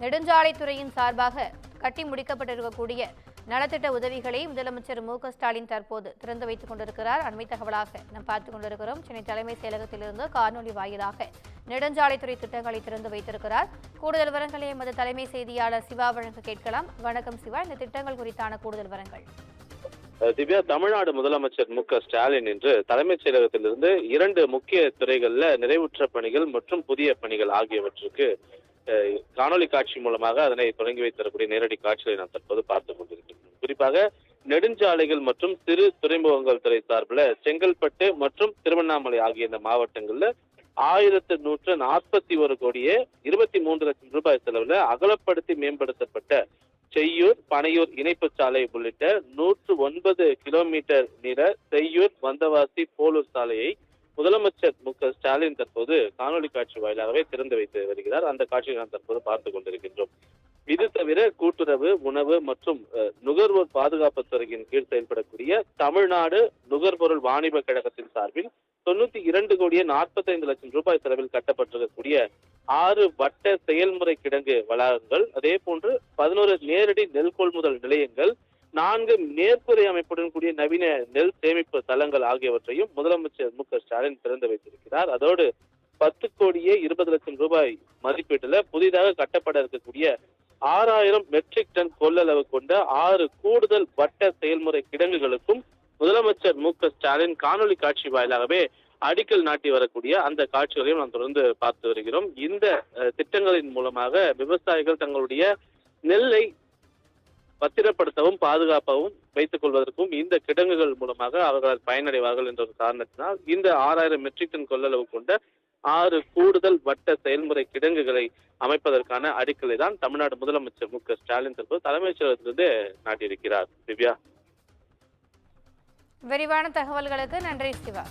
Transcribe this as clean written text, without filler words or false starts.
நெடுஞ்சாலைத்துறையின் சார்பாக கட்டி முடிக்கப்பட்டிருக்கக்கூடிய நலத்திட்ட உதவிகளை முதலமைச்சர் மு.க.ஸ்டாலின் தற்போது திறந்து வைத்துக் கொண்டிருக்கிறார். அண்மை தகவலாக நாம் பார்த்துக் கொண்டிருக்கிறோம். சென்னை தலைமைச் செயலகத்திலிருந்து காணொலி வாயிலாக நெடுஞ்சாலைத்துறை திட்டங்களை திறந்து வைத்திருக்கிறார். கூடுதல் விவரங்களை எமது தலைமை செய்தியாளர் சிவா வழங்க கேட்கலாம். வணக்கம் சிவா, இந்த திட்டங்கள் குறித்தான கூடுதல் விவரங்கள். திவ்யா, தமிழ்நாடு முதலமைச்சர் மு.க.ஸ்டாலின் இன்று தலைமைச் செயலகத்திலிருந்து 2 முக்கிய துறைகளில் நிறைவுற்ற பணிகள் மற்றும் புதிய பணிகள் ஆகியவற்றுக்கு காணொலி காட்சி மூலமாக அதனை தொடங்கி வைத்திருக்கக்கூடிய நேரடி காட்சிகளை நாம் தற்போது பார்த்துக் கொண்டிருக்கிறோம். குறிப்பாக நெடுஞ்சாலைகள் மற்றும் சிறு துறைமுகங்கள் துறை சார்பில் செங்கல்பட்டு மற்றும் திருவண்ணாமலை ஆகிய இந்த மாவட்டங்கள்ல 1141 கோடியே 23 லட்சம் ரூபாய் செலவுல அகலப்படுத்தி மேம்படுத்தப்பட்ட செய்யூர் பனையூர் இணைப்பு சாலை உள்ளிட்ட 109 கிலோமீட்டர் நீள செய்யூர் வந்தவாசி போலூர் சாலையை முதலமைச்சர் மு.க.ஸ்டாலின் தற்போது காணொலி காட்சி வாயிலாகவே திறந்து வைத்து வருகிறார். அந்த காட்சியை நாம் தற்போது பார்த்துக் கொண்டிருக்கின்றோம். இது தவிர கூட்டுறவு, உணவு மற்றும் நுகர்வோர் பாதுகாப்பு துறையின் கீழ் செயல்படக்கூடிய தமிழ்நாடு நுகர்பொருள் வாணிப கழகத்தின் சார்பில் 92 கோடியே 45 லட்சம் ரூபாய் செலவில் கட்டப்பட்டிருக்கக்கூடிய 6 வட்ட செயல்முறை கிடங்கு வளாகங்கள், அதே போன்று 11 நேரடி நெல் கொள்முதல் நிலையங்கள், 4 மேற்கூரை அமைப்புடன் கூடிய நவீன நெல் சேமிப்பு தளங்கள் ஆகியவற்றையும் முதலமைச்சர் மு.க.ஸ்டாலின் திறந்து வைத்திருக்கிறார். அதோடு 10 கோடியே 20 லட்சம் ரூபாய் மதிப்பீட்டுல புதிதாக கட்டப்பட இருக்கக்கூடிய 6000 மெட்ரிக் டன் கொள்ளளவு கொண்ட 6 கூடுதல் வட்ட செயல்முறை கிடங்குகளுக்கும் முதலமைச்சர் மு.க.ஸ்டாலின் காணொலி காட்சி வாயிலாகவே அடிக்கல் நாட்டி வரக்கூடிய அந்த காட்சிகளையும் நாம் தொடர்ந்து பார்த்து வருகிறோம். இந்த திட்டங்களின் மூலமாக விவசாயிகள் தங்களுடைய நெல்லை பத்திரப்படுத்தவும் பாதுகாப்பாகவும் வைத்துக் கொள்வதற்கும் இந்த கிடங்குகள் மூலமாக அவர்கள் பயனடைவார்கள் என்ற ஒரு காரணத்தினால் இந்த 6000 மெட்ரிக் டன் கொள்ளளவு கொண்ட 6 கூடுதல் வட்ட செயல்முறை கிடங்குகளை அமைப்பதற்கான அடிக்கலை தான் தமிழ்நாடு முதலமைச்சர் மு.க.ஸ்டாலின் தற்போது தலைமைச் செயலகத்திலிருந்து நாட்டியிருக்கிறார். திவ்யா, விரிவான தகவல்களுக்கு நன்றி சிவா.